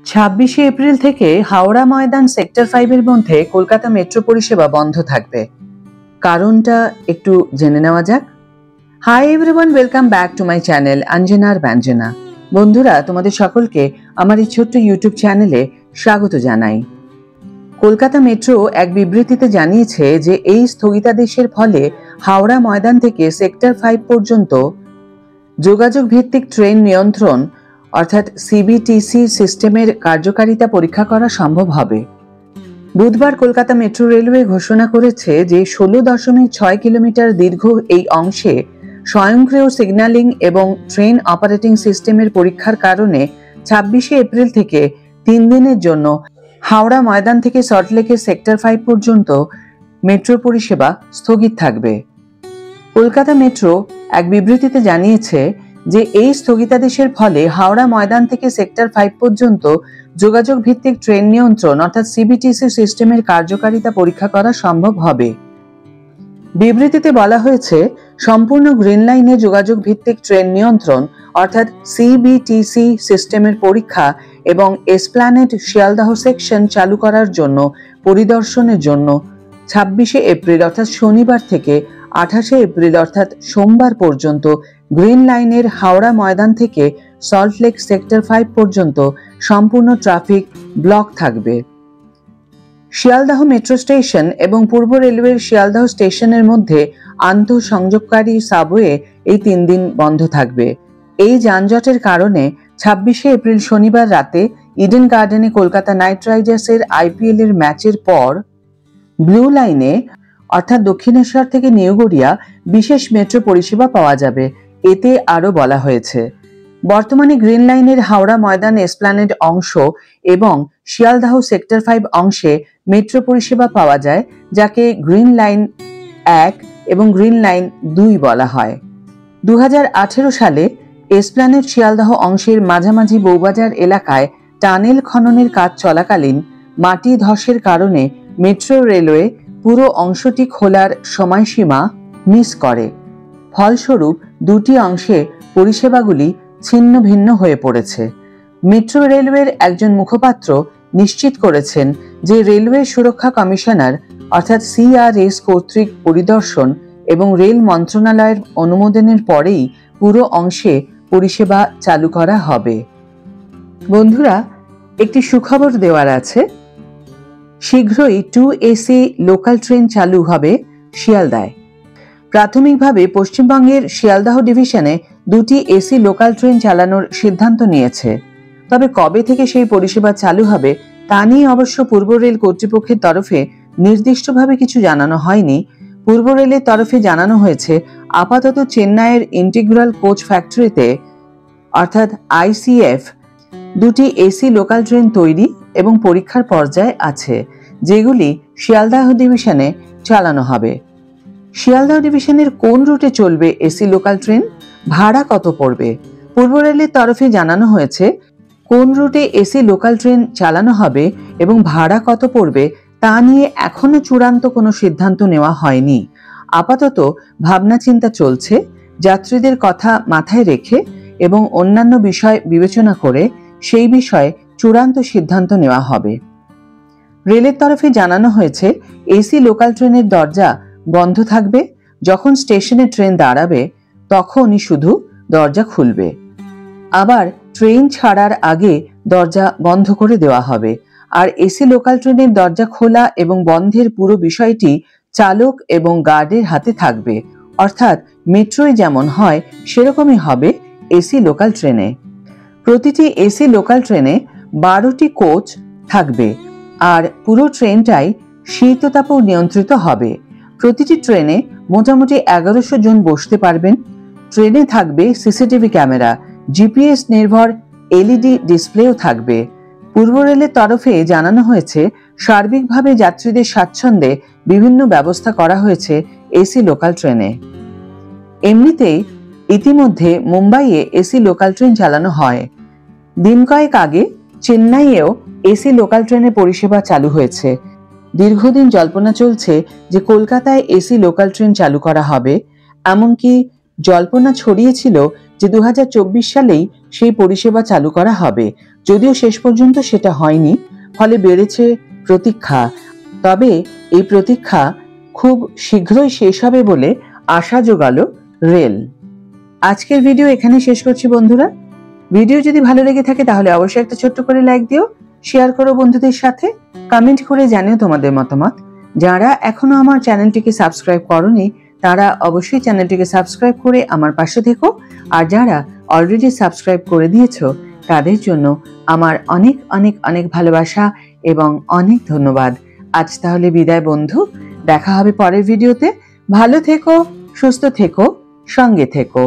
26 April থেকে Howrah Maidan sector 5 এর মধ্যে কলকাতা মেট্রো পরিষেবা বন্ধ থাকবে। কারণটা একটু জেনে নেওয়া যাক। Hi everyone, welcome back to my channel Anjanar Byanjana. বন্ধুরা, তোমাদের সকলকে আমার এই ছোট্ট ইউটিউব চ্যানেলে স্বাগত জানাই। কলকাতা মেট্রো এক বিবৃতিতে জানিয়েছে যে এই স্থগিতাদেশের ফলে হাওড়া ময়দান থেকে সেক্টর 5 পর্যন্ত যোগাযোগ ভিত্তিক ট্রেন নিয়ন্ত্রণ অর্থাৎ সিবিটিসি সিস্টেমের কার্যকারিতা পরীক্ষা করা সম্ভব হবে। বুধবার কলকাতা মেট্রো রেলওয়ে ঘোষণা করেছে যে 16.6 কিলোমিটার দীর্ঘ এই অংশে স্বয়ংক্রিয় সিগন্যালিং এবং ট্রেন অপারেটিং সিস্টেমের পরীক্ষার কারণে 26 এপ্রিল থেকে 3 দিনের জন্য হাওড়া ময়দান থেকে সল্টলেকের সেক্টর 5 পর্যন্ত মেট্রো পরিষেবা স্থগিত থাকবে। কলকাতা মেট্রো এক বিবৃতিতে জানিয়েছে যে এই স্থগিতাদেশের ফলে হাওড়া ময়দান থেকে সেক্টর 5 পর্যন্ত যোগাযোগ ভিত্তিক ট্রেন নিয়ন্ত্রণ অর্থাৎ সিবিটিসি সিস্টেমের কার্যকারিতা পরীক্ষা করা সম্ভব হবে। বিবৃতিতে বলা হয়েছে, সম্পূর্ণ গ্রিন লাইনে যোগাযোগ ভিত্তিক ট্রেন নিয়ন্ত্রণ অর্থাৎ সিবিটিসি সিস্টেমের পরীক্ষা এবং এসপ্ল্যানেড শিয়ালদাহ সেকশন চালু করার জন্য পরিদর্শনের জন্য 26 এপ্রিল অর্থাৎ শনিবার থেকে 28 এপ্রিল অর্থাৎ সোমবার পর্যন্ত গ্রিন লাইনের হাওড়া ময়দান থেকে সল্টলেক সেক্টর 5 পর্যন্ত সম্পূর্ণ ট্রাফিক ব্লক থাকবে। শিয়ালদাহ মেট্রো স্টেশন এবং পূর্ব রেলওয়ের শিয়ালদাহ স্টেশনের মধ্যে আন্তঃসংযোগকারী সাবওয়ে এই 3 দিন বন্ধ থাকবে। এই যানজটের কারণে 26 এপ্রিল শনিবার রাতে ইডেন গার্ডেনে কলকাতা নাইট রাইডার্সের আইপিএল এর ম্যাচের পর ব্লু লাইনে অর্থাৎ দক্ষিণেশ্বর থেকে নিউ গড়িয়া বিশেষ মেট্রো পরিষেবা পাওয়া যাবে। এতে আরো বলা হয়েছে, বর্তমানে গ্রিন লাইনের হাওড়া ময়দান এসপ্ল্যানেড অংশ এবং শিয়ালদাহ সেক্টর 5 অংশে মেট্রো পরিষেবা পাওয়া যায়, যাকে গ্রিন লাইন 1 এবং গ্রিন লাইন 2 বলা হয়। 2018 সালে এসপ্ল্যানেড শিয়ালদাহ অংশের মাঝামাঝি বউবাজার এলাকায় টানেল খননের কাজ চলাকালীন মাটি ধসের কারণে মেট্রো রেলওয়ে পুরো অংশটি খোলার সময়সীমা মিস করে। ফলস্বরূপ দুটি অংশে পরিষেবাগুলি ছিন্ন ভিন্ন হয়ে পড়েছে। মেট্রো রেলওয়ের একজন মুখপাত্র নিশ্চিত করেছেন যে রেলওয়ে সুরক্ষা কমিশনার অর্থাৎ সিআরএস কর্তৃক পরিদর্শন এবং রেল মন্ত্রণালয়ের অনুমোদনের পরেই পুরো অংশে পরিষেবা চালু করা হবে। বন্ধুরা, একটি সুখবর দেওয়ার আছে। শীঘ্রই 2AC লোকাল ট্রেন চালু হবে শিয়ালদায়। প্রাথমিকভাবে পশ্চিমবঙ্গের শিয়ালদাহ ডিভিশনে 2টি এসি লোকাল ট্রেন চালানোর সিদ্ধান্ত নিয়েছে। তবে কবে থেকে সেই পরিষেবা চালু হবে তা নিয়ে অবশ্য পূর্ব রেল কর্তৃপক্ষের তরফে নির্দিষ্টভাবে কিছু জানানো হয়নি। পূর্ব রেলের তরফে জানানো হয়েছে, আপাতত চেন্নাইয়ের ইন্টিগ্রাল কোচ ফ্যাক্টরিতে অর্থাৎ ICF 2টি এসি লোকাল ট্রেন তৈরি এবং পরীক্ষার পর্যায়ে আছে, যেগুলি শিয়ালদাহ ডিভিশনে চালানো হবে। শিয়ালদাহ ডিভিশনের কোন রুটে চলবে এসি লোকাল ট্রেন, ভাড়া কত পড়বে? পূর্ব রেলের তরফে জানানো হয়েছে, কোন রুটে এসি লোকাল ট্রেন চালানো হবে এবং ভাড়া কত পড়বে তা নিয়ে এখনো চূড়ান্ত কোনো সিদ্ধান্ত নেওয়া হয়নি। আপাতত ভাবনা চিন্তা চলছে। যাত্রীদের কথা মাথায় রেখে এবং অন্যান্য বিষয় বিবেচনা করে সেই বিষয়ে চূড়ান্ত সিদ্ধান্ত নেওয়া হবে। রেলের তরফে জানানো হয়েছে, এসি লোকাল ট্রেনের দরজা বন্ধ থাকবে। যখন স্টেশনে ট্রেন দাঁড়াবে তখনই শুধু দরজা খুলবে। আবার ট্রেন ছাড়ার আগে দরজা বন্ধ করে দেওয়া হবে। আর এসি লোকাল ট্রেনের দরজা খোলা এবং বন্ধের পুরো বিষয়টি চালক এবং গার্ডের হাতে থাকবে। অর্থাৎ মেট্রোয় যেমন হয় সেরকমই হবে এসি লোকাল ট্রেনে। প্রতিটি এসি লোকাল ট্রেনে 12টি কোচ থাকবে আর পুরো ট্রেনটাই শীততাপ নিয়ন্ত্রিত হবে। প্রতিটি ট্রেনে মোটামুটি 1100 জন বসতে পারবেন। ট্রেনে থাকবে সিসিটিভি ক্যামেরা, জিপিএস নির্ভর এলইডি ডিসপ্লেও থাকবে। পূর্ব রেলের তরফে জানানো হয়েছে, সার্বিকভাবে যাত্রীদের স্বাচ্ছন্দ্যে বিভিন্ন ব্যবস্থা করা হয়েছে এসি লোকাল ট্রেনে। এমনিতেই ইতিমধ্যে মুম্বাইয়ে এসি লোকাল ট্রেন চালানো হয়। দিন কয়েক আগে চেন্নাইয়েও এসি লোকাল ট্রেনের পরিষেবা চালু হয়েছে। দীর্ঘদিন জল্পনা চলছে যে কলকাতায় এসি লোকাল ট্রেন চালু করা হবে। এমনকি জল্পনা ছড়িয়েছিল যে 2024 সালেই সেই পরিষেবা চালু করা হবে। যদিও শেষ পর্যন্ত সেটা হয়নি, ফলে বেড়েছে প্রতীক্ষা। তবে এই প্রতীক্ষা খুব শীঘ্রই শেষ হবে বলে আশা জোগালো রেল। আজকের ভিডিও এখানে শেষ করছি বন্ধুরা। ভিডিও যদি ভালো লেগে থাকে তাহলে অবশ্যই একটা ছোট্ট করে লাইক দিও, শেয়ার করো বন্ধুদের সাথে, কমেন্ট করে জানিও তোমাদের মতামত। যারা এখনো আমার চ্যানেলটিকে সাবস্ক্রাইব করোনি তারা অবশ্যই চ্যানেলটিকে সাবস্ক্রাইব করে আমার পাশে থেকো, আর যারা অলরেডি সাবস্ক্রাইব করে দিয়েছো তাদের জন্য আমার অনেক অনেক অনেক ভালোবাসা এবং অনেক ধন্যবাদ। আজ তাহলে বিদায় বন্ধু, দেখা হবে পরের ভিডিওতে। ভালো থেকো, সুস্থ থেকো, সঙ্গে থেকো।